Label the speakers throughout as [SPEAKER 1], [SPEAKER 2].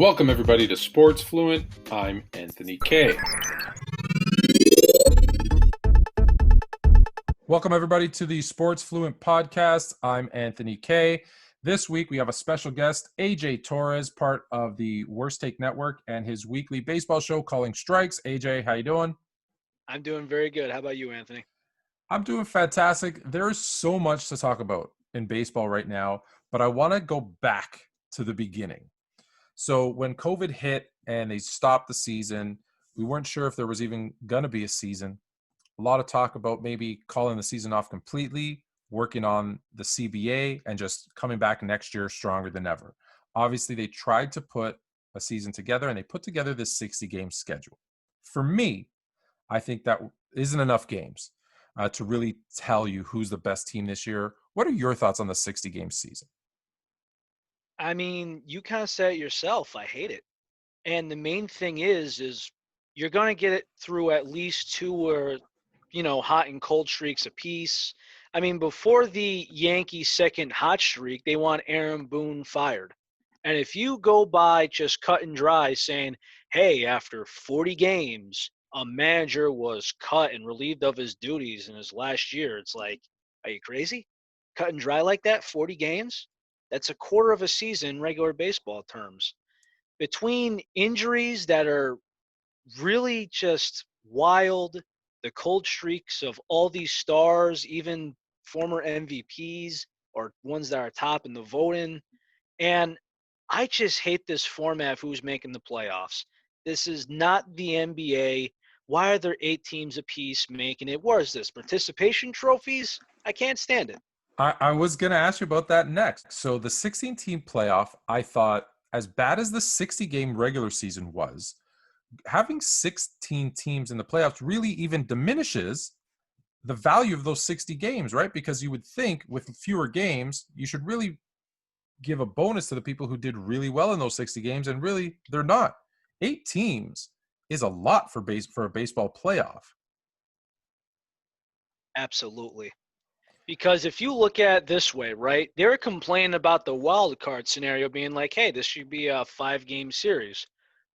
[SPEAKER 1] Welcome, everybody, to Sports Fluent. I'm Anthony.
[SPEAKER 2] Welcome, everybody, to the Sports Fluent podcast. I'm Anthony K. This week, we have a special guest, AJ Torres, part of the Worst Take Network and his weekly baseball show, Calling Strikes. AJ, how you doing?
[SPEAKER 3] I'm doing very good. How about you, Anthony?
[SPEAKER 2] I'm doing fantastic. There is so much to talk about in baseball right now, but I want to go back to the beginning. So when COVID hit and they stopped the season, we weren't sure if there was even going to be a season. A lot of talk about maybe calling the season off completely, working on the CBA, and just coming back next year stronger than ever. Obviously, they tried to put a season together, and they put together this 60-game schedule. For me, I think that isn't enough games to really tell you who's the best team this year. What are your thoughts on the 60-game season?
[SPEAKER 3] I mean, you kind of said it yourself. I hate it. And the main thing is you're going to get it through at least two or, hot and cold streaks apiece. I mean, before the Yankees' second hot streak, they want Aaron Boone fired. And if you go by just cut and dry saying, hey, after 40 games, a manager was cut and relieved of his duties in his last year, it's like, are you crazy? Cut and dry like that, 40 games? That's a quarter of a season in regular baseball terms. Between injuries that are really just wild, the cold streaks of all these stars, even former MVPs or ones that are top in the voting, and I just hate this format of who's making the playoffs. This is not the NBA. Why are there 8 teams apiece making it? What is this? Participation trophies? I can't stand it.
[SPEAKER 2] I was going to ask you about that next. So the 16-team playoff, I thought, as bad as the 60-game regular season was, having 16 teams in the playoffs really even diminishes the value of those 60 games, right? Because you would think with fewer games, you should really give a bonus to the people who did really well in those 60 games, and really they're not. 8 teams is a lot for a baseball playoff.
[SPEAKER 3] Absolutely. Because if you look at it this way, right, they're complaining about the wild card scenario being like, hey, this should be a 5-game series.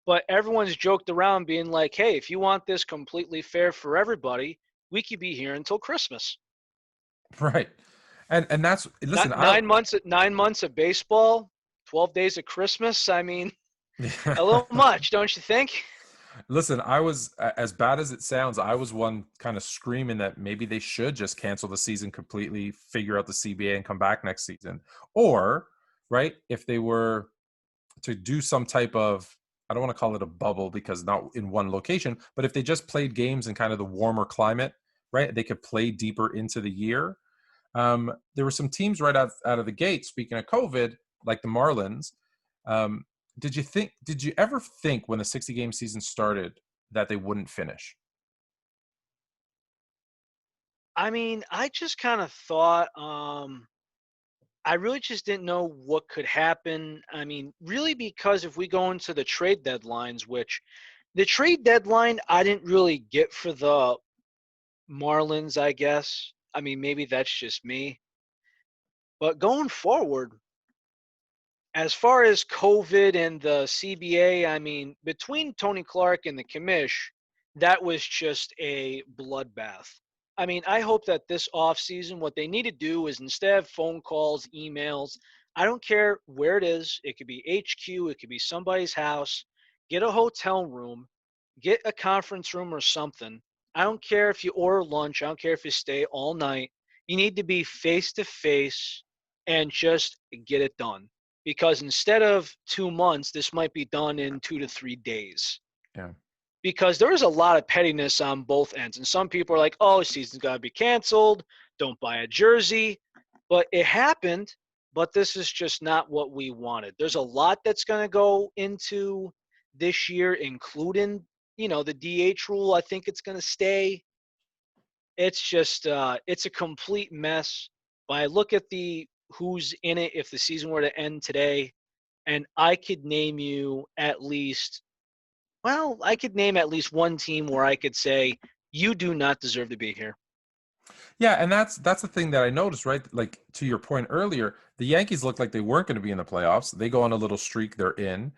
[SPEAKER 3] But everyone's joked around being like, hey, if you want this completely fair for everybody, we could be here until Christmas.
[SPEAKER 2] Right. And that's, listen,
[SPEAKER 3] Not 9 months of baseball, 12 days of Christmas. I mean, a little much, don't you think?
[SPEAKER 2] Listen, I was, as bad as it sounds, I was one kind of screaming that maybe they should just cancel the season completely, figure out the CBA and come back next season. Or, right, if they were to do some type of, I don't want to call it a bubble because not in one location, but if they just played games in kind of the warmer climate, right, they could play deeper into the year. There were some teams right out of the gate, speaking of COVID, like the Marlins. Did you ever think when the 60-game season started that they wouldn't finish?
[SPEAKER 3] I mean, I just kind of thought I really just didn't know what could happen. I mean, really, because if we go into the trade deadlines, which the trade deadline I didn't really get for the Marlins, I guess. I mean, maybe that's just me. But going forward, as far as COVID and the CBA, I mean, between Tony Clark and the commish, that was just a bloodbath. I mean, I hope that this offseason, what they need to do is instead of phone calls, emails, I don't care where it is. It could be HQ, it could be somebody's house. Get a hotel room, get a conference room or something. I don't care if you order lunch. I don't care if you stay all night. You need to be face to face and just get it done because instead of 2 months, this might be done in 2 to 3 days.
[SPEAKER 2] Yeah.
[SPEAKER 3] Because there is a lot of pettiness on both ends. And some people are like, oh, season's got to be canceled. Don't buy a jersey. But it happened, but this is just not what we wanted. There's a lot that's going to go into this year, including, the DH rule. I think it's going to stay. It's just, it's a complete mess. But I look at who's in it if the season were to end today, and I could name at least one team where I could say you do not deserve to be here.
[SPEAKER 2] Yeah, and that's the thing that I noticed, right? Like to your point earlier, the Yankees looked like they weren't going to be in the playoffs. They go on a little streak, they're in.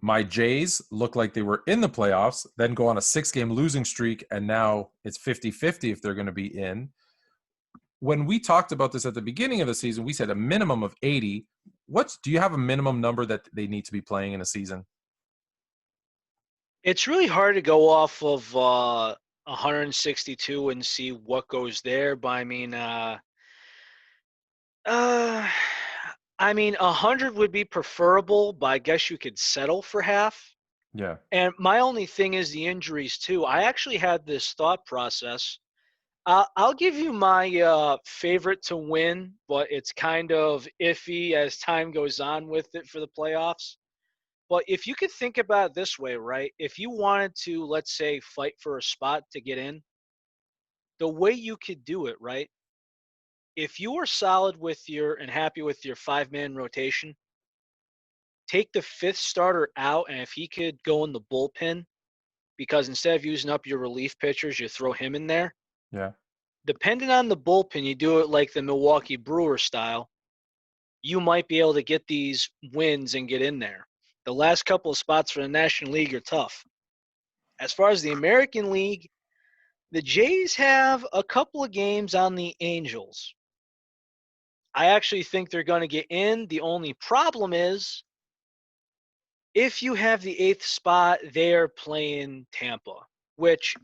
[SPEAKER 2] My Jays look like they were in the playoffs, then go on a 6-game losing streak, and now it's 50-50 if they're going to be in. When we talked about this at the beginning of the season, we said a minimum of 80. Do you have a minimum number that they need to be playing in a season?
[SPEAKER 3] It's really hard to go off of 162 and see what goes there. But uh, I mean, 100 would be preferable, but I guess you could settle for half.
[SPEAKER 2] Yeah.
[SPEAKER 3] And my only thing is the injuries too. I actually had this thought process. I'll give you my favorite to win, but it's kind of iffy as time goes on with it for the playoffs. But if you could think about it this way, right? If you wanted to, let's say, fight for a spot to get in, the way you could do it, right? If you are solid with your and happy with your 5-man rotation, take the 5th starter out, and if he could go in the bullpen, because instead of using up your relief pitchers, you throw him in there.
[SPEAKER 2] Yeah.
[SPEAKER 3] Depending on the bullpen, you do it like the Milwaukee Brewers style, you might be able to get these wins and get in there. The last couple of spots for the National League are tough. As far as the American League, the Jays have a couple of games on the Angels. I actually think they're going to get in. The only problem is if you have the 8th spot, they're playing Tampa, which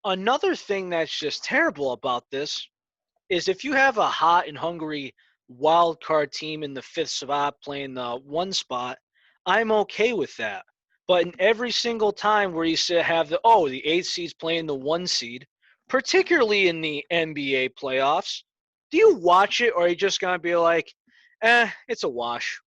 [SPEAKER 3] another thing that's just terrible about this is if you have a hot and hungry wild card team in the 5th spot playing the 1 spot, I'm okay with that. But in every single time where you have the 8th seed's playing the 1 seed, particularly in the NBA playoffs, do you watch it or are you just going to be like, it's a wash.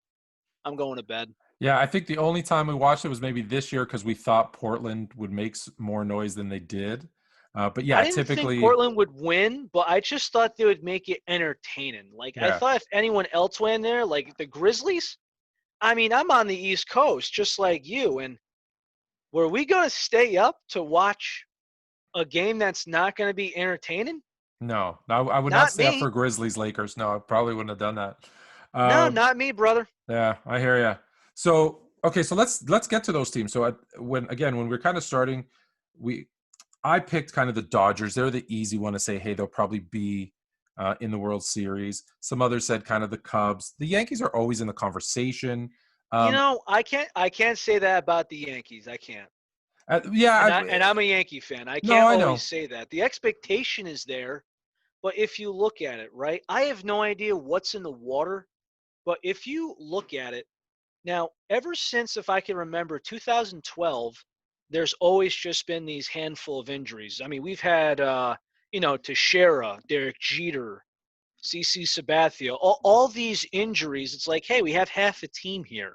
[SPEAKER 3] I'm going to bed.
[SPEAKER 2] Yeah, I think the only time we watched it was maybe this year because we thought Portland would make more noise than they did. But yeah,
[SPEAKER 3] I didn't think
[SPEAKER 2] typically,
[SPEAKER 3] Portland would win, but I just thought they would make it entertaining. Like, I
[SPEAKER 2] yeah.
[SPEAKER 3] thought if anyone else went there, like the Grizzlies, I mean, I'm on the East Coast just like you. And were we going to stay up to watch a game that's not going to be entertaining?
[SPEAKER 2] No, I would not
[SPEAKER 3] Not
[SPEAKER 2] stay up for
[SPEAKER 3] me.
[SPEAKER 2] Grizzlies Lakers. No, I probably wouldn't have done that.
[SPEAKER 3] No,
[SPEAKER 2] Um,
[SPEAKER 3] not me, brother.
[SPEAKER 2] yeah, I hear you. So okay, so let's get to those teams. So when we're kind of starting, I picked kind of the Dodgers. They're the easy one to say, hey, they'll probably be in the World Series. Some others said kind of the Cubs. The Yankees are always in the conversation.
[SPEAKER 3] I can't say that about the Yankees. I can't.
[SPEAKER 2] Yeah,
[SPEAKER 3] And I'm a Yankee fan. I
[SPEAKER 2] no,
[SPEAKER 3] can't
[SPEAKER 2] I
[SPEAKER 3] always
[SPEAKER 2] know.
[SPEAKER 3] say that. The expectation is there, but if you look at it, right? I have no idea what's in the water, but if you look at it, now, ever since, if I can remember, 2012, there's always just been these handful of injuries. I mean, we've had, Teixeira, Derek Jeter, CC Sabathia, all these injuries. It's like, hey, we have half a team here.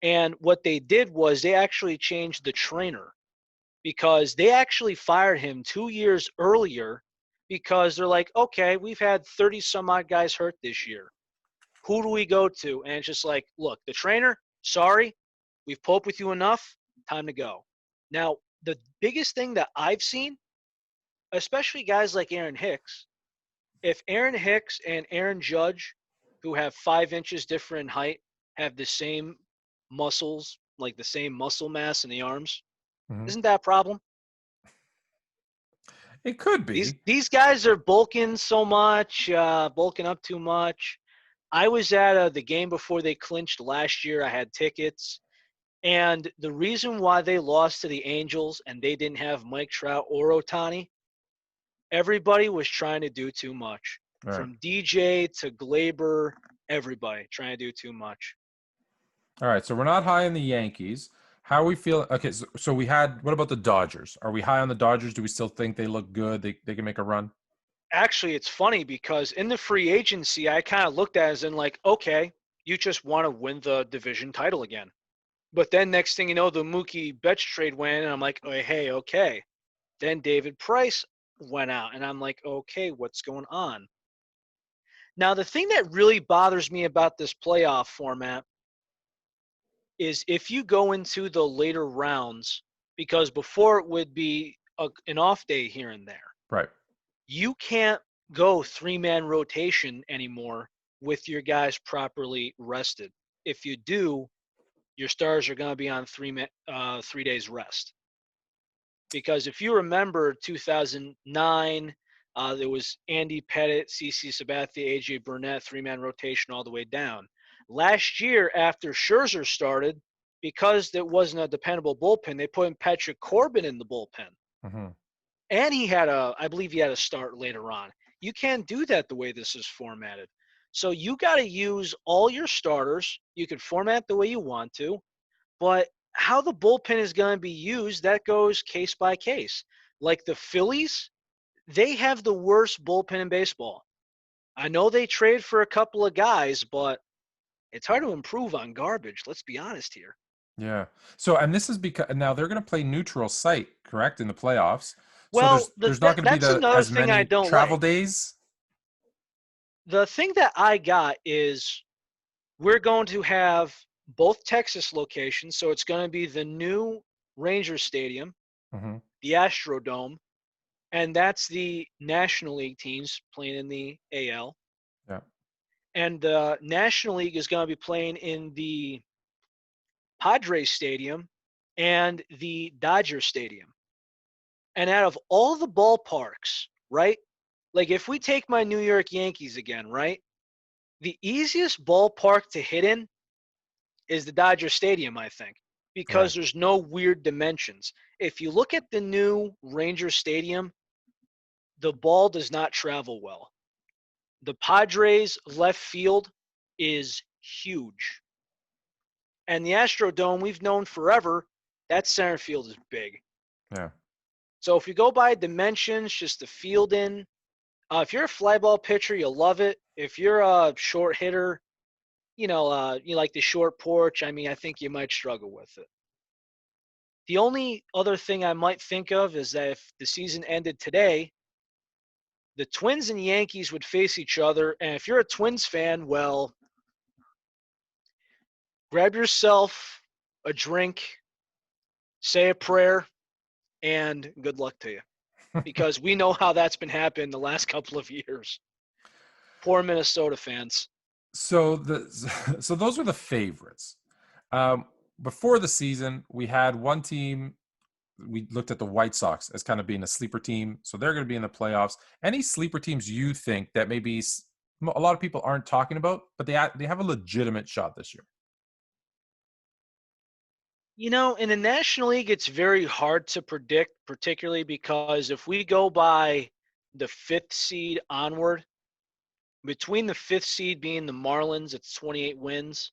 [SPEAKER 3] And what they did was they actually changed the trainer because they actually fired him 2 years earlier because they're like, okay, we've had 30 some odd guys hurt this year. Who do we go to? And it's just like, look, the trainer, sorry, we've put up with you enough. Time to go. Now, the biggest thing that I've seen, especially guys like Aaron Hicks, if Aaron Hicks and Aaron Judge, who have 5 inches different in height, have the same muscles, like the same muscle mass in the arms,
[SPEAKER 2] Mhm.
[SPEAKER 3] isn't that a problem?
[SPEAKER 2] It could
[SPEAKER 3] These
[SPEAKER 2] be.
[SPEAKER 3] these guys are bulking so much, bulking up too much. I was at the game before they clinched last year. I had tickets. And the reason why they lost to the Angels and they didn't have Mike Trout or Otani, everybody was trying to do too much.
[SPEAKER 2] All right.
[SPEAKER 3] From DJ to Glaber, everybody trying to do too much.
[SPEAKER 2] All right. So we're not high on the Yankees. How are we feeling? Okay. So what about the Dodgers? Are we high on the Dodgers? Do we still think they look good? They can make a run?
[SPEAKER 3] Actually, it's funny because in the free agency, I kind of looked at it as in like, okay, you just want to win the division title again. But then next thing you know, the Mookie Betts trade went, and I'm like, oh, hey, okay. Then David Price went out, and I'm like, okay, what's going on? Now, the thing that really bothers me about this playoff format is if you go into the later rounds, because before it would be an off day here and there,
[SPEAKER 2] Right.
[SPEAKER 3] you can't go 3-man rotation anymore with your guys properly rested. If you do, your stars are going to be on 3 days rest. Because if you remember 2009, there was Andy Pettitte, CC Sabathia, AJ Burnett, 3-man rotation all the way down. Last year, after Scherzer started, because there wasn't a dependable bullpen, they put in Patrick Corbin in the bullpen.
[SPEAKER 2] Mm-hmm.
[SPEAKER 3] And I believe he had a start later on. You can't do that the way this is formatted. So you got to use all your starters. You can format the way you want to, but how the bullpen is going to be used, that goes case by case. Like the Phillies, they have the worst bullpen in baseball. I know they trade for a couple of guys, but it's hard to improve on garbage. Let's be honest here.
[SPEAKER 2] Yeah. So, and this is because now they're going to play neutral site, correct, in the playoffs. So
[SPEAKER 3] Well,
[SPEAKER 2] there's not going to be
[SPEAKER 3] that's another
[SPEAKER 2] as
[SPEAKER 3] thing I
[SPEAKER 2] many
[SPEAKER 3] don't
[SPEAKER 2] travel
[SPEAKER 3] like.
[SPEAKER 2] days.
[SPEAKER 3] The thing that I got is we're going to have both Texas locations. So it's going to be the new Rangers Stadium,
[SPEAKER 2] Mm-hmm.
[SPEAKER 3] the Astrodome, and that's the National League teams playing in the AL.
[SPEAKER 2] Yeah.
[SPEAKER 3] And the National League is going to be playing in the Padres Stadium and the Dodger Stadium. And out of all the ballparks, right? Like if we take my New York Yankees again, right? The easiest ballpark to hit in is the Dodger Stadium, I think,
[SPEAKER 2] Yeah.
[SPEAKER 3] because there's no weird dimensions. If you look at the new Ranger Stadium, the ball does not travel well. The Padres left field is huge. And the Astrodome, we've known forever, that center field is big.
[SPEAKER 2] Yeah.
[SPEAKER 3] So if you go by dimensions, just the field in, if you're a fly ball pitcher, you'll love it. If you're a short hitter, you like the short porch, I think you might struggle with it. The only other thing I might think of is that if the season ended today, the Twins and Yankees would face each other. And if you're a Twins fan, well, grab yourself a drink, say a prayer, and good luck to you. Because we know how that's been happening the last couple of years. Poor Minnesota fans.
[SPEAKER 2] So so those were the favorites. Before the season, we had one team. We looked at the White Sox as kind of being a sleeper team, so they're going to be in the playoffs. Any sleeper teams you think that maybe a lot of people aren't talking about, but they have a legitimate shot this year?
[SPEAKER 3] In the National League, it's very hard to predict, particularly because if we go by the 5th seed onward, between the 5th seed being the Marlins, it's 28 wins.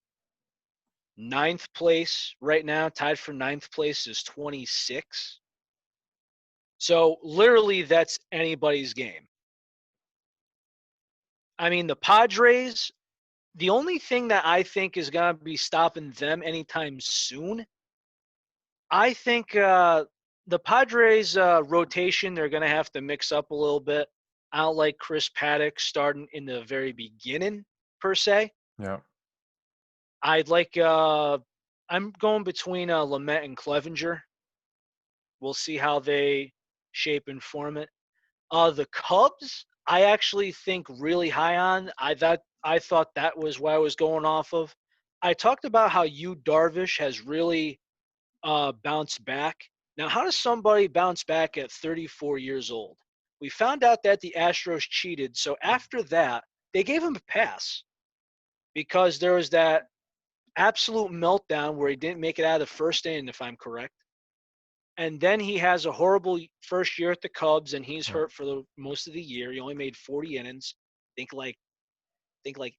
[SPEAKER 3] 9th place right now, tied for 9th place, is 26. So literally, that's anybody's game. The Padres, the only thing that I think is going to be stopping them anytime soon, I think the Padres rotation, they're going to have to mix up a little bit. I don't like Chris Paddock starting in the very beginning, per se.
[SPEAKER 2] Yeah.
[SPEAKER 3] I'm going between Lamet and Clevenger. We'll see how they shape and form it. The Cubs, I actually think really high on. I thought that was what I was going off of. I talked about how Yu Darvish has really bounced back. Now, how does somebody bounce back at 34 years old? We found out that the Astros cheated, so after that, they gave him a pass because there was that absolute meltdown where he didn't make it out of the first inning, if I'm correct. And then he has a horrible first year at the Cubs, and he's hurt for the most of the year. He only made 40 innings. Think like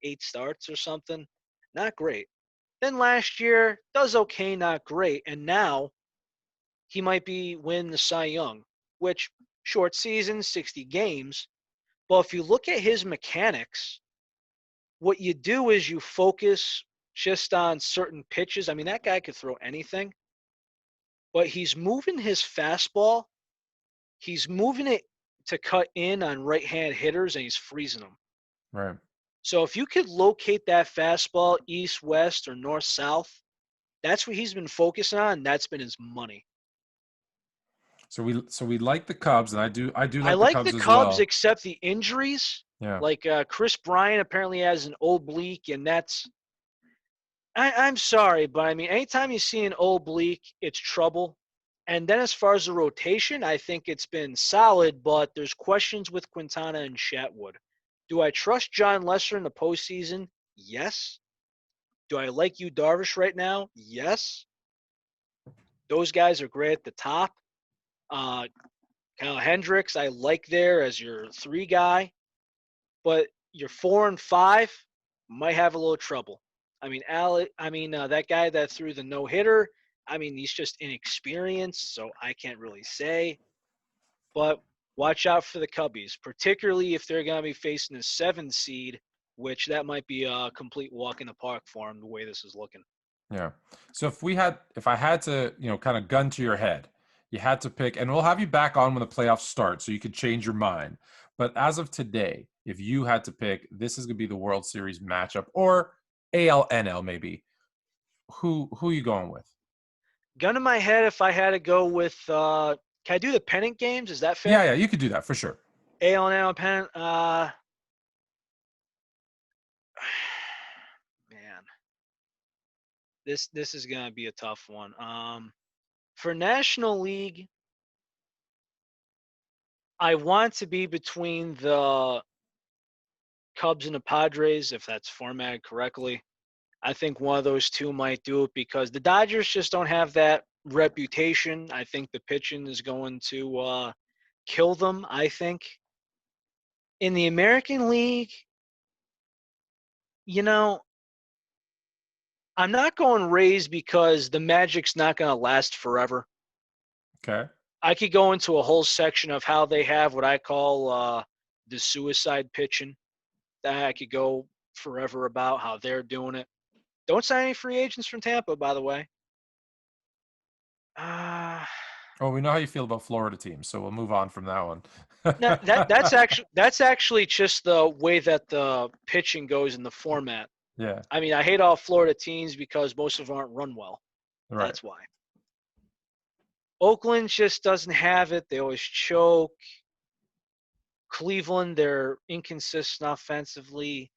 [SPEAKER 3] 8 starts or something. Not great. Then last year does okay, not great, and now he might be win the Cy Young, which short season, 60 games. But if you look at his mechanics, what you do is you focus just on certain pitches. That guy could throw anything. But he's moving his fastball. He's moving it to cut in on right-hand hitters, and he's freezing them.
[SPEAKER 2] Right.
[SPEAKER 3] So if you could locate that fastball east, west, or north, south, that's what he's been focusing on, and that's been his money.
[SPEAKER 2] So we like the Cubs, and I do like
[SPEAKER 3] I
[SPEAKER 2] the
[SPEAKER 3] like
[SPEAKER 2] Cubs
[SPEAKER 3] the
[SPEAKER 2] as
[SPEAKER 3] Cubs,
[SPEAKER 2] well.
[SPEAKER 3] except the injuries.
[SPEAKER 2] Yeah.
[SPEAKER 3] Like Chris Bryant apparently has an oblique, and that's I'm sorry, but I mean, anytime you see an oblique, it's trouble. And then as far as the rotation, I think it's been solid, but there's questions with Quintana and Chatwood. Do I trust John Lesser in the postseason? Yes. Do I like you Darvish right now? Yes. Those guys are great at the top. Uh, Kyle Hendricks, I like there as your 3 guy, but your 4 and 5 might have a little trouble. I mean, that guy that threw the no hitter. I mean, he's just inexperienced, so I can't really say. But watch out for the Cubbies, particularly if they're going to be facing a 7 seed, which that might be a complete walk in the park for them the way this is looking.
[SPEAKER 2] Yeah. So if I had to, kind of gun to your head, you had to pick, and we'll have you back on when the playoffs start so you could change your mind. But as of today, if you had to pick, this is going to be the World Series matchup or ALNL maybe, who are you going with?
[SPEAKER 3] Gun to my head, if I had to go with, can I do the pennant games? Is that fair?
[SPEAKER 2] Yeah, you could do that for sure.
[SPEAKER 3] ALNL pennant, man, this is gonna be a tough one. For National League, I want to be between the Cubs and the Padres, if that's formatted correctly. I think one of those two might do it because the Dodgers just don't have that reputation. I think the pitching is going to kill them, I think. In the American League, you know, I'm not going Rays because the Magic's not going to last forever.
[SPEAKER 2] Okay.
[SPEAKER 3] I could go into a whole section of how they have what I call the suicide pitching. That I could go forever about how they're doing it. Don't sign any free agents from Tampa, by the way.
[SPEAKER 2] Well, we know how you feel about Florida teams, so we'll move on from that one.
[SPEAKER 3] No, that's actually just the way that the pitching goes in the format.
[SPEAKER 2] Yeah.
[SPEAKER 3] I mean, I hate all Florida teams because most of them aren't run well.
[SPEAKER 2] Right.
[SPEAKER 3] That's why. Oakland just doesn't have it. They always choke. Cleveland, they're inconsistent offensively.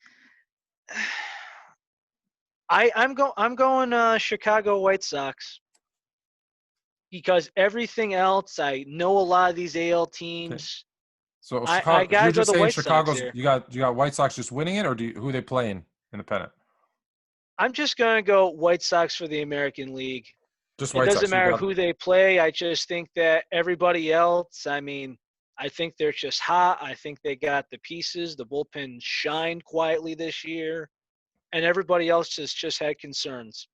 [SPEAKER 3] I'm going Chicago White Sox because everything else I know a lot of these AL teams.
[SPEAKER 2] So
[SPEAKER 3] I
[SPEAKER 2] Chicago,
[SPEAKER 3] gotta
[SPEAKER 2] you're
[SPEAKER 3] go
[SPEAKER 2] just
[SPEAKER 3] the
[SPEAKER 2] saying
[SPEAKER 3] White Sox
[SPEAKER 2] Chicago's
[SPEAKER 3] here.
[SPEAKER 2] you got White Sox just winning it, or who are they playing in the pennant?
[SPEAKER 3] I'm just gonna go White Sox for the American League.
[SPEAKER 2] Just
[SPEAKER 3] It
[SPEAKER 2] White
[SPEAKER 3] doesn't
[SPEAKER 2] Sox. You
[SPEAKER 3] matter
[SPEAKER 2] got
[SPEAKER 3] who they play. I just think that everybody else, I mean, I think they're just hot. I think they got the pieces. The bullpen shined quietly this year, and everybody else just had concerns.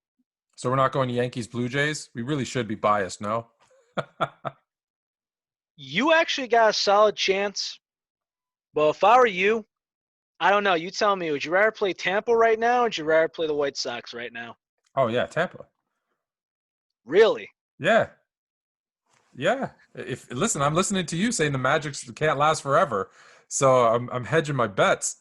[SPEAKER 2] So we're not going Yankees Blue Jays. We really should be biased, no?
[SPEAKER 3] You actually got a solid chance, but if I were you, I don't know. You tell me, would you rather play Tampa right now or would you rather play the White Sox right now?
[SPEAKER 2] Oh yeah, Tampa.
[SPEAKER 3] Really?
[SPEAKER 2] Yeah, yeah. If listen, I'm listening to you saying the Magic can't last forever, so I'm hedging my bets.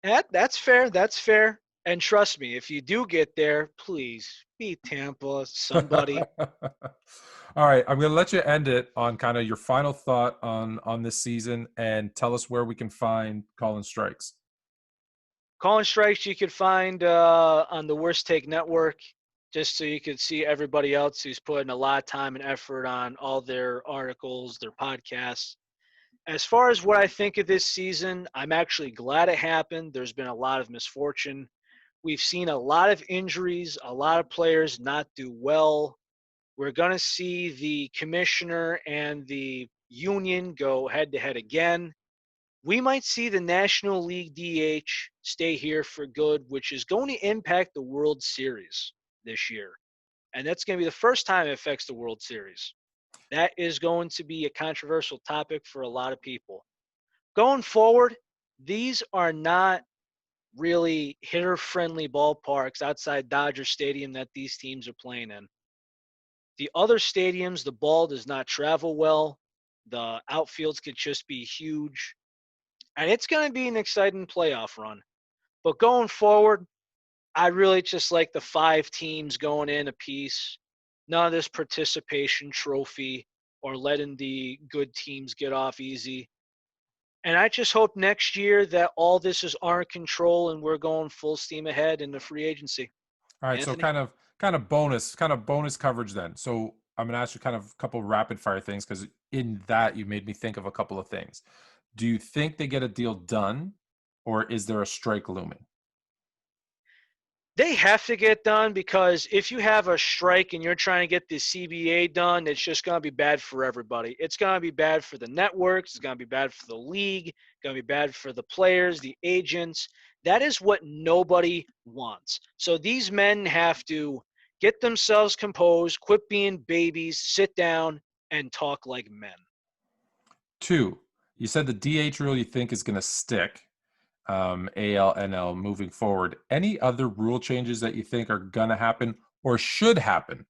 [SPEAKER 3] That's fair. That's fair. And trust me, if you do get there, please beat Tampa, somebody.
[SPEAKER 2] All right, I'm going to let you end it on kind of your final thought on this season and tell us where we can find Colin Strikes.
[SPEAKER 3] Calling strikes you could find on the Worst Take Network, just so you could see everybody else who's putting a lot of time and effort on all their articles, their podcasts. As far as what I think of this season, I'm actually glad it happened. There's been a lot of misfortune. We've seen a lot of injuries, a lot of players not do well. We're going to see the commissioner and the union go head to head again. We might see the National League DH stay here for good, which is going to impact the World Series this year. And that's going to be the first time it affects the World Series. That is going to be a controversial topic for a lot of people. Going forward, these are not really hitter friendly ballparks outside Dodger Stadium that these teams are playing in. The other stadiums, the ball does not travel well. The outfields could just be huge. And it's going to be an exciting playoff run. But going forward, I really just like the 5 teams going in a piece. None of this participation trophy or letting the good teams get off easy. And I just hope next year that all this is our control and we're going full steam ahead in the free agency.
[SPEAKER 2] All right, so
[SPEAKER 3] Anthony?
[SPEAKER 2] kind of bonus coverage then. So I'm gonna ask you kind of a couple rapid fire things because in that you made me think of a couple of things. Do you think they get a deal done, or is there a strike looming?
[SPEAKER 3] They have to get done because if you have a strike and you're trying to get the CBA done, it's just going to be bad for everybody. It's going to be bad for the networks. It's going to be bad for the league. It's going to be bad for the players, the agents. That is what nobody wants. So these men have to get themselves composed, quit being babies, sit down, and talk like men.
[SPEAKER 2] Two, you said the DH rule you think is going to stick, AL, NL moving forward. Any other rule changes that you think are going to happen or should happen?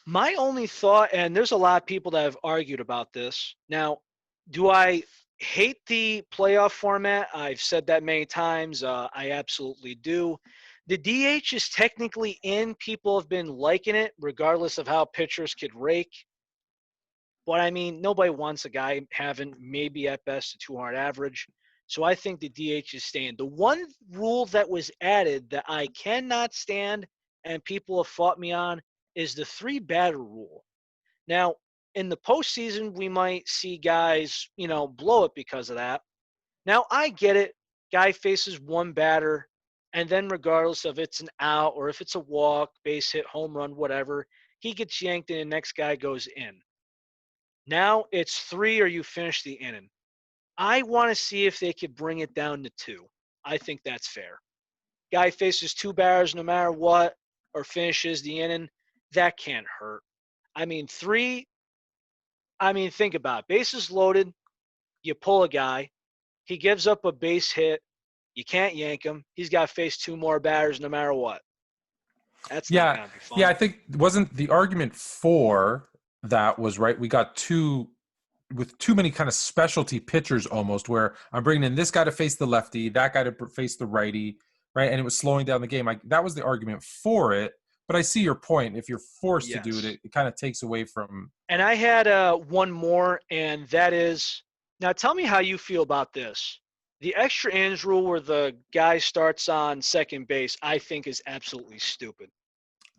[SPEAKER 3] My only thought, and there's a lot of people that have argued about this. Now, do I hate the playoff format? I've said that many times. I absolutely do. The DH is technically in. People have been liking it, regardless of how pitchers could rake. But I mean, nobody wants a guy having maybe at best a 200 average. So I think the DH is staying. The one rule that was added that I cannot stand and people have fought me on is the three batter rule. Now, in the postseason, we might see guys, blow it because of that. Now, I get it. Guy faces one batter, and then regardless of it's an out or if it's a walk, base hit, home run, whatever, he gets yanked and the next guy goes in. Now it's three or you finish the inning. I want to see if they could bring it down to two. I think that's fair. Guy faces two batters no matter what or finishes the inning. That can't hurt. I mean, three, think about it. Bases loaded, you pull a guy, he gives up a base hit, you can't yank him. He's got to face two more batters no matter what. That's not
[SPEAKER 2] Yeah,
[SPEAKER 3] going to be
[SPEAKER 2] yeah.
[SPEAKER 3] fun.
[SPEAKER 2] I think wasn't the argument for that was right. We got two with too many kind of specialty pitchers almost, where I'm bringing in this guy to face the lefty, that guy to face the righty, right? And it was slowing down the game. That was the argument for it. But I see your point. If you're forced to do it,
[SPEAKER 3] Yes.
[SPEAKER 2] it kind of takes away from.
[SPEAKER 3] And I had one more, and that is now tell me how you feel about this. The extra innings rule where the guy starts on second base, I think is absolutely stupid.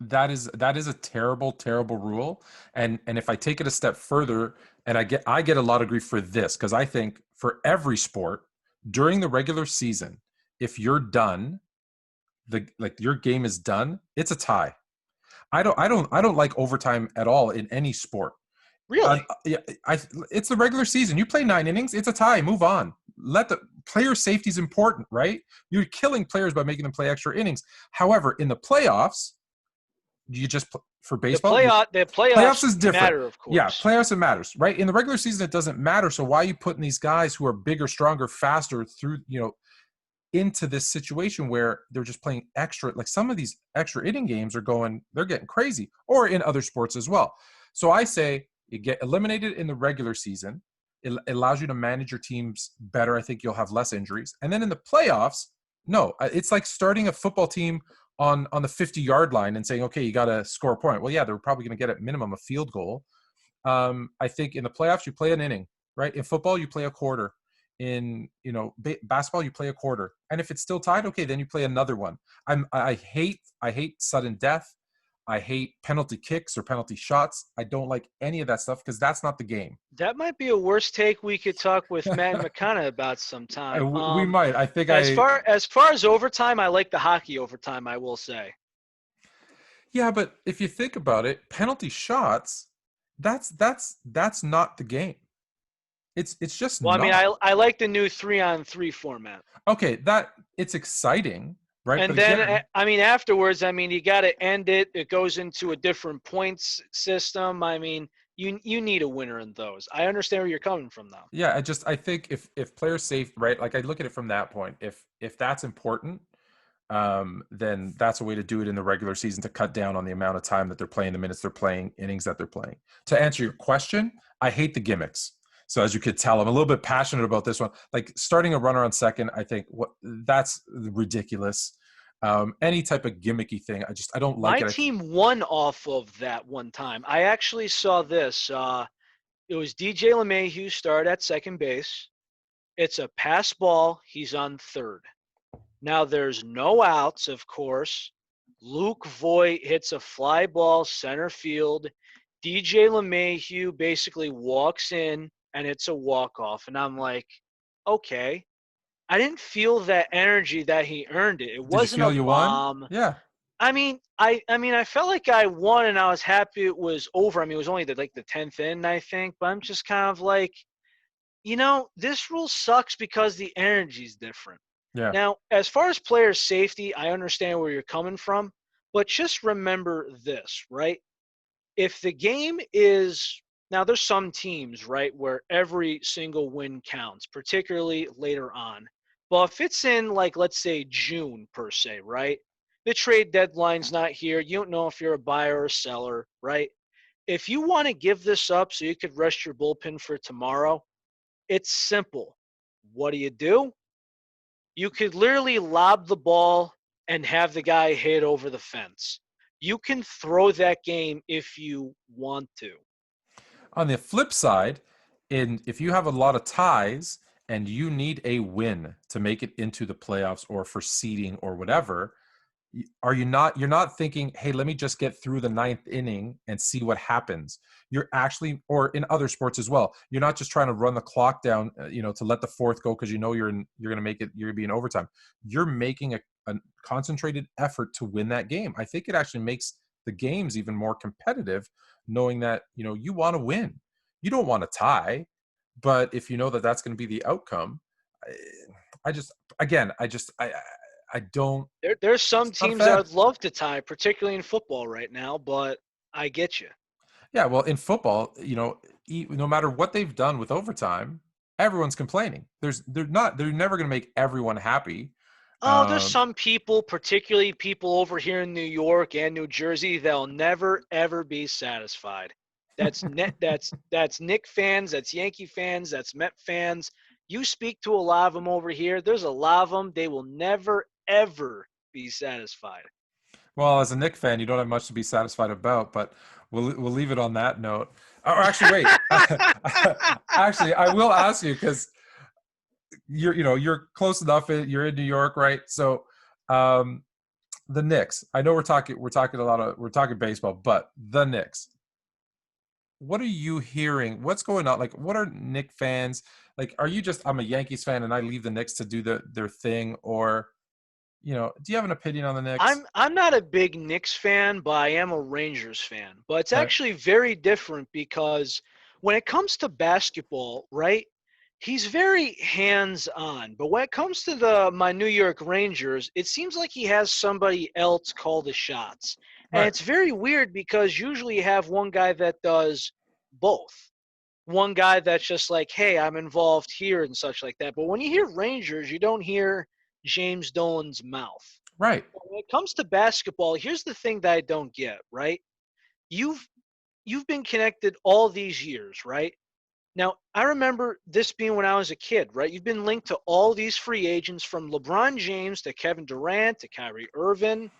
[SPEAKER 2] That is a terrible rule. And if I take it a step further, and I get a lot of grief for this because I think for every sport during the regular season, if you're done, your game is done, it's a tie. I don't like overtime at all in any sport.
[SPEAKER 3] Really?
[SPEAKER 2] Yeah, it's the regular season. You play 9 innings, it's a tie. Move on. Let the player safety is important, right? You're killing players by making them play extra innings. However, in the playoffs, you just for baseball,
[SPEAKER 3] The
[SPEAKER 2] playoffs
[SPEAKER 3] playoffs
[SPEAKER 2] is different.
[SPEAKER 3] matter, of
[SPEAKER 2] Yeah,
[SPEAKER 3] course.
[SPEAKER 2] playoffs it matters, right? In the regular season, it doesn't matter. So why are you putting these guys who are bigger, stronger, faster through into this situation where they're just playing extra? Like some of these extra inning games they're getting crazy, or in other sports as well. So I say you get eliminated in the regular season. It allows you to manage your teams better. I think you'll have less injuries. And then in the playoffs, no, it's like starting a football team on the 50-yard line and saying, okay, you got to score a point. Well, yeah, they're probably going to get at minimum a field goal. I think in the playoffs, you play an inning, right? In football, you play a quarter. In basketball, you play a quarter, and if it's still tied, okay, then you play another one. I hate sudden death. I hate penalty kicks or penalty shots. I don't like any of that stuff because that's not the game.
[SPEAKER 3] That might be a worse take we could talk with Matt McConaughey about sometime.
[SPEAKER 2] We might. I think
[SPEAKER 3] as far as overtime, I like the hockey overtime, I will say.
[SPEAKER 2] Yeah, but if you think about it, penalty shots, that's not the game. It's just
[SPEAKER 3] Well, I mean,
[SPEAKER 2] not.
[SPEAKER 3] I like the new 3-on-3 format.
[SPEAKER 2] Okay, that it's exciting, right?
[SPEAKER 3] And
[SPEAKER 2] But
[SPEAKER 3] then,
[SPEAKER 2] again,
[SPEAKER 3] afterwards, you got to end it. It goes into a different points system. I mean, you need a winner in those. I understand where you're coming from, though.
[SPEAKER 2] yeah, I think if players safe, right? Like I look at it from that point. If that's important, then that's a way to do it in the regular season to cut down on the amount of time that they're playing, the minutes they're playing, innings that they're playing. To answer your question, I hate the gimmicks. So as you could tell, I'm a little bit passionate about this one. Like starting a runner on second, I think that's ridiculous. Any type of gimmicky thing, I don't like
[SPEAKER 3] My
[SPEAKER 2] it.
[SPEAKER 3] team won off of that one time. I actually saw this. It was DJ LeMahieu start at second base. It's a pass ball. He's on third. Now there's no outs, of course. Luke Voigt hits a fly ball center field. DJ LeMahieu basically walks in and it's a walk-off. And I'm like, okay. I didn't feel that energy that he earned it. It
[SPEAKER 2] Did you
[SPEAKER 3] wasn't a
[SPEAKER 2] feel you won?
[SPEAKER 3] bomb.
[SPEAKER 2] Yeah.
[SPEAKER 3] I felt like I won and I was happy it was over. I mean, it was only the 10th inning, I think, but I'm just kind of like, this rule sucks because the energy's different.
[SPEAKER 2] Yeah.
[SPEAKER 3] Now, as far as player safety, I understand where you're coming from, but just remember this, right? If the game is now there's some teams, right, where every single win counts, particularly later on. But if it's in let's say June per se, right? The trade deadline's not here. You don't know if you're a buyer or a seller, right? If you want to give this up so you could rest your bullpen for tomorrow, it's simple. What do? You could literally lob the ball and have the guy hit over the fence. You can throw that game if you want to.
[SPEAKER 2] On the flip side, if you have a lot of ties and you need a win to make it into the playoffs or for seeding or whatever, you're not thinking, hey, let me just get through the ninth inning and see what happens. You're actually, or in other sports as well, you're not just trying to run the clock down, to let the fourth go because you're going to make it, you're going to be in overtime. You're making a concentrated effort to win that game. I think it actually makes the games even more competitive, knowing that, you want to win. You don't want to tie, but if you know that that's going to be the outcome, I don't.
[SPEAKER 3] There's some
[SPEAKER 2] It's not
[SPEAKER 3] teams that
[SPEAKER 2] fair.
[SPEAKER 3] would love to tie, particularly in football right now, but I get you.
[SPEAKER 2] Yeah, well, in football, no matter what they've done with overtime, everyone's complaining. They're never going to make everyone happy.
[SPEAKER 3] Oh, there's some people, particularly people over here in New York and New Jersey, that'll never ever be satisfied. That's Knick fans, that's Yankee fans, that's Met fans. You speak to a lot of them over here. There's a lot of them. They will never ever be satisfied.
[SPEAKER 2] Well, as a Knicks fan, you don't have much to be satisfied about, but we'll leave it on that note. Or actually, wait. Actually, I will ask you because you're close enough. You're in New York, right? So, the Knicks. I know we're talking baseball, but the Knicks. What are you hearing? What's going on? Like, what are Knicks fans like? Are you just I'm a Yankees fan and I leave the Knicks to do their thing, or do you have an opinion on the Knicks?
[SPEAKER 3] I'm not a big Knicks fan, but I am a Rangers fan. But it's
[SPEAKER 2] Okay.
[SPEAKER 3] actually very different because when it comes to basketball, right? He's very hands-on. But when it comes to my New York Rangers, it seems like he has somebody else call the shots. And
[SPEAKER 2] Right.
[SPEAKER 3] it's very weird because usually you have one guy that does both. One guy that's just like, hey, I'm involved here and such like that. But when you hear Rangers, you don't hear James Dolan's mouth.
[SPEAKER 2] Right.
[SPEAKER 3] When it comes to basketball, here's the thing that I don't get, right? You've you've been connected all these years, right? Now, I remember this being when I was a kid, right? You've been linked to all these free agents from LeBron James to Kevin Durant to Kyrie Irving,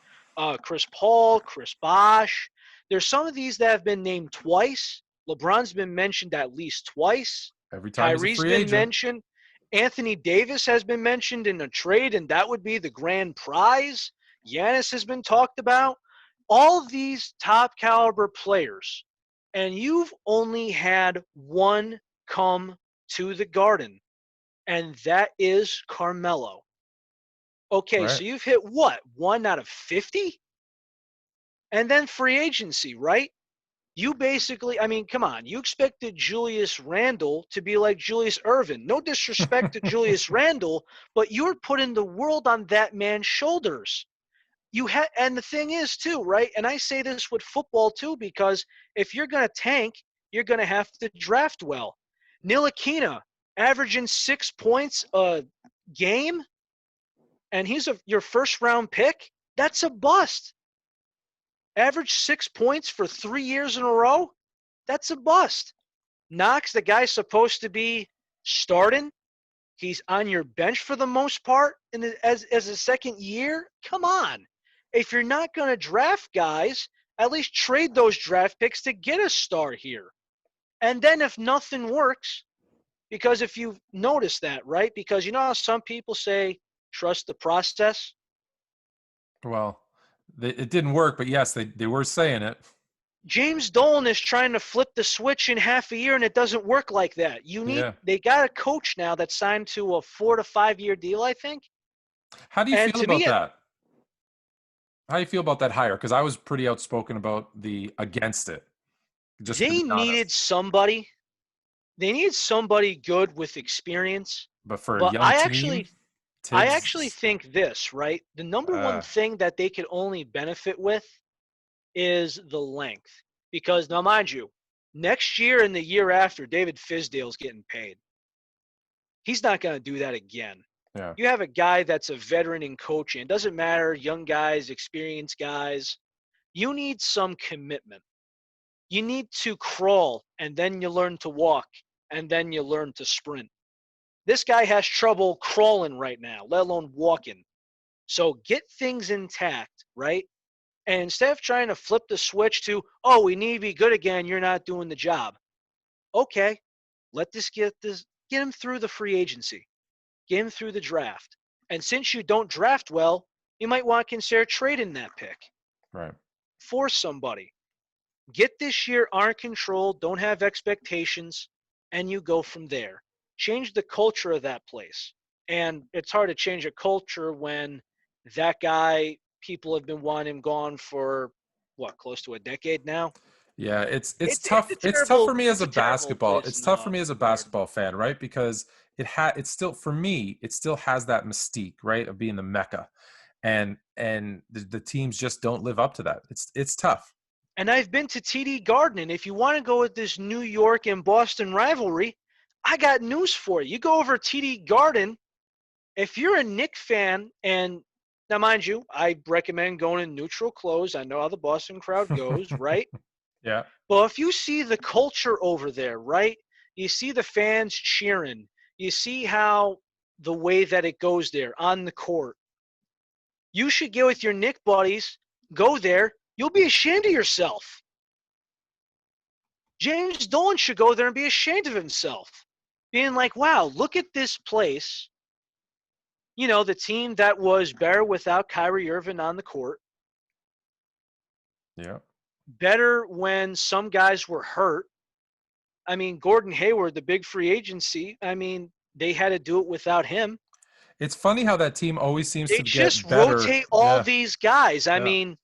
[SPEAKER 3] Chris Paul, Chris Bosh. There's some of these that have been named twice. LeBron's been mentioned at least twice.
[SPEAKER 2] Every time he's a
[SPEAKER 3] Kyrie's
[SPEAKER 2] free
[SPEAKER 3] been
[SPEAKER 2] agent.
[SPEAKER 3] mentioned. Anthony Davis has been mentioned in a trade, and that would be the grand prize. Giannis has been talked about. All of these top caliber players, and you've only had one come to the Garden, and that is Carmelo. Okay,
[SPEAKER 2] Right.
[SPEAKER 3] so you've hit what? 1 out of 50? And then free agency, right? You basically, I mean, come on. You expected Julius Randle to be like Julius Irvin. No disrespect to Julius Randle, but you're putting the world on that man's shoulders. And the thing is too, right? And I say this with football too, because if you're going to tank, you're going to have to draft well. Ntilikina averaging 6 points a game, and he's your first round pick. That's a bust. Average 6 points for 3 years in a row. That's a bust. Knox, the guy's supposed to be starting. He's on your bench for the most part as a second year. Come on. If you're not going to draft guys, at least trade those draft picks to get a star here. And then if nothing works, because if you've noticed that, right? Because you know how some people say, Trust the process.
[SPEAKER 2] Well, it didn't work, but yes, they were saying it.
[SPEAKER 3] James Dolan is trying to flip the switch in half a year, and it doesn't work like that.
[SPEAKER 2] Yeah.
[SPEAKER 3] They got a coach now that's signed to a 4 to 5 year deal, I think.
[SPEAKER 2] How do you
[SPEAKER 3] And
[SPEAKER 2] feel
[SPEAKER 3] to
[SPEAKER 2] about
[SPEAKER 3] me,
[SPEAKER 2] that? How do you feel about that hire? Because I was pretty outspoken about the against it. Just to be
[SPEAKER 3] they
[SPEAKER 2] honest.
[SPEAKER 3] needed somebody. They needed somebody good with experience.
[SPEAKER 2] But for a
[SPEAKER 3] But
[SPEAKER 2] young team,
[SPEAKER 3] I actually
[SPEAKER 2] Tibbs.
[SPEAKER 3] think this, right? The number one thing that they could only benefit with is the length. Because now, mind you, next year and the year after, David Fizdale's getting paid. He's not going to do that again.
[SPEAKER 2] Yeah.
[SPEAKER 3] You have a guy that's a veteran in coaching. It doesn't matter, young guys, experienced guys. You need some commitment. You need to crawl, and then you learn to walk, and then you learn to sprint. This guy has trouble crawling right now, let alone walking. So get things intact, right? And instead of trying to flip the switch to, oh, we need to be good again, you're not doing the job. Okay, get him through the free agency. Get him through the draft. And since you don't draft well, you might want to consider trading that pick
[SPEAKER 2] Right.
[SPEAKER 3] for somebody. Get this year under control, don't have expectations, and you go from there. Change the culture of that place. And it's hard to change a culture when that guy, people have been wanting him gone for what, close to a decade now?
[SPEAKER 2] Yeah, it's
[SPEAKER 3] It's
[SPEAKER 2] tough.
[SPEAKER 3] a
[SPEAKER 2] It's tough for
[SPEAKER 3] terrible
[SPEAKER 2] me as
[SPEAKER 3] it's
[SPEAKER 2] a
[SPEAKER 3] a terrible
[SPEAKER 2] basketball.
[SPEAKER 3] place
[SPEAKER 2] It's
[SPEAKER 3] in
[SPEAKER 2] tough for me as a
[SPEAKER 3] America.
[SPEAKER 2] basketball fan, right? Because it's still for me, it still has that mystique, right, of being the mecca. And the teams just don't live up to that. It's tough.
[SPEAKER 3] And I've been to TD Garden, and if you want to go with this New York and Boston rivalry, I got news for you. You go over TD Garden, if you're a Knick fan, and now mind you, I recommend going in neutral clothes. I know how the Boston crowd goes, right?
[SPEAKER 2] Yeah.
[SPEAKER 3] But if you see the culture over there, right? You see the fans cheering. You see how the way that it goes there on the court. You should get with your Knick buddies, go there. You'll be ashamed of yourself. James Dolan should go there and be ashamed of himself. Being like, wow, look at this place. You know, the team that was better without Kyrie Irving on the court,
[SPEAKER 2] Yeah.
[SPEAKER 3] better when some guys were hurt. I mean, Gordon Hayward, the big free agency, I mean, they had to do it without him.
[SPEAKER 2] It's funny how that team always seems
[SPEAKER 3] They
[SPEAKER 2] to
[SPEAKER 3] just
[SPEAKER 2] get better.
[SPEAKER 3] rotate all
[SPEAKER 2] Yeah.
[SPEAKER 3] these guys. I
[SPEAKER 2] Yeah.
[SPEAKER 3] mean,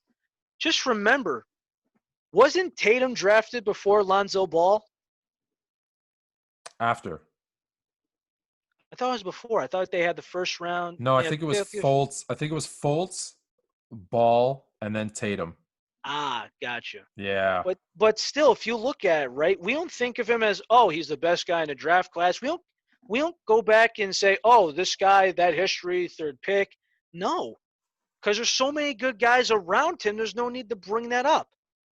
[SPEAKER 3] just remember, wasn't Tatum drafted before Lonzo Ball?
[SPEAKER 2] After.
[SPEAKER 3] I thought it was before. I thought they had the first round.
[SPEAKER 2] No, I
[SPEAKER 3] Yeah,
[SPEAKER 2] think it was Fultz. I think it was Fultz, Ball, and then Tatum.
[SPEAKER 3] Gotcha.
[SPEAKER 2] Yeah.
[SPEAKER 3] But still, if you look at it, right, we don't think of him as, oh, he's the best guy in the draft class. We don't go back and say, oh, this guy, that history, third pick. No, because there's so many good guys around him. There's no need to bring that up.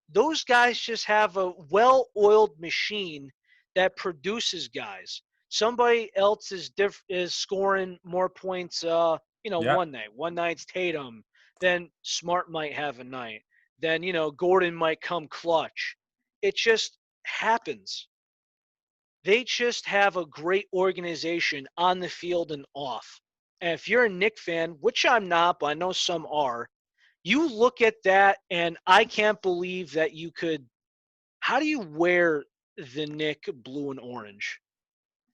[SPEAKER 3] Those guys just have a well-oiled machine that produces guys. Somebody else is scoring more points.
[SPEAKER 2] Yeah.
[SPEAKER 3] One night. One night's Tatum. Then Smart might have a night. Then Gordon might come clutch. It just happens. They just have a great organization on the field and off. And if you're a Knick fan, which I'm not, but I know some are, you look at that and I can't believe that you could. How do you wear the Knick blue and orange?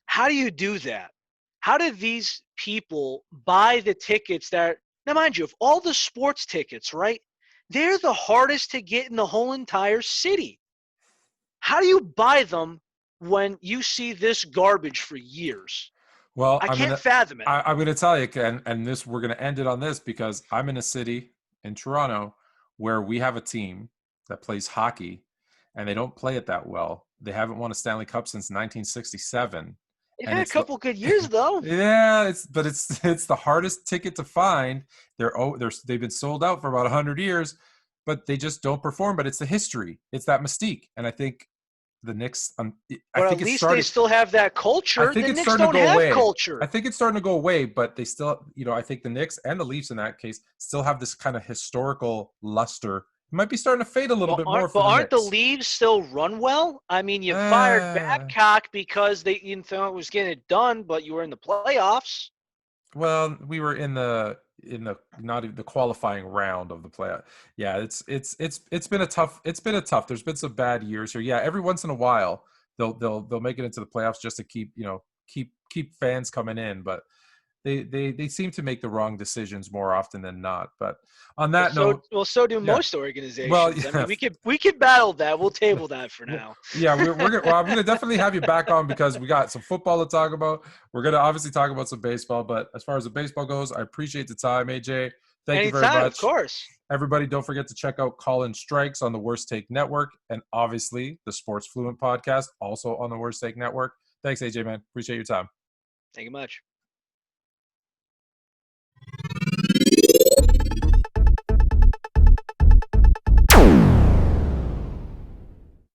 [SPEAKER 3] How do you do that? How do these people buy the tickets now mind you, of all the sports tickets, right? They're the hardest to get in the whole entire city. How do you buy them when you see this garbage for years?
[SPEAKER 2] Well,
[SPEAKER 3] I can't fathom it.
[SPEAKER 2] I'm gonna tell you, and this we're gonna end it on this because I'm in a city in Toronto where we have a team that plays hockey, and they don't play it that well. They haven't won a Stanley Cup since 1967,
[SPEAKER 3] They've
[SPEAKER 2] and
[SPEAKER 3] had a couple good years though.
[SPEAKER 2] yeah, it's the hardest ticket to find. They've been sold out for about 100 years, but they just don't perform. But it's the history, it's that mystique, and I think the Knicks. I
[SPEAKER 3] But
[SPEAKER 2] think
[SPEAKER 3] at least they still have that culture.
[SPEAKER 2] I think
[SPEAKER 3] The
[SPEAKER 2] it's
[SPEAKER 3] Knicks
[SPEAKER 2] starting
[SPEAKER 3] don't
[SPEAKER 2] to go
[SPEAKER 3] have
[SPEAKER 2] away.
[SPEAKER 3] culture.
[SPEAKER 2] I think it's starting to go away, but they still, I think the Knicks and the Leafs in that case still have this kind of historical luster. It might be starting to fade a little bit more for the
[SPEAKER 3] Aren't the
[SPEAKER 2] Knicks.
[SPEAKER 3] Leaves still run well? I mean, you fired Babcock because you thought it was getting it done, but you were in the playoffs.
[SPEAKER 2] Well, we were in the not even the qualifying round of the playoff. Yeah, it's been a tough. It's been a tough. There's been some bad years here. Yeah, every once in a while they'll make it into the playoffs just to keep keep fans coming in, but they seem to make the wrong decisions more often than not. But on
[SPEAKER 3] Well,
[SPEAKER 2] that note,
[SPEAKER 3] so do
[SPEAKER 2] yeah.
[SPEAKER 3] most
[SPEAKER 2] Well,
[SPEAKER 3] organizations. I
[SPEAKER 2] yeah.
[SPEAKER 3] mean, we could battle that. We'll table that for now.
[SPEAKER 2] Yeah, we're gonna, well, I'm gonna definitely have you back on because we got some football to talk about. We're gonna obviously talk about some baseball, but as far as the baseball goes, I appreciate the time, AJ. Thank you very
[SPEAKER 3] Anytime, of
[SPEAKER 2] much.
[SPEAKER 3] course.
[SPEAKER 2] Everybody, don't forget to check out Call In Strikes on the Worst Take Network, and obviously the Sports Fluent podcast, also on the Worst Take Network. Thanks, AJ, man. Appreciate your time.
[SPEAKER 3] Thank you much.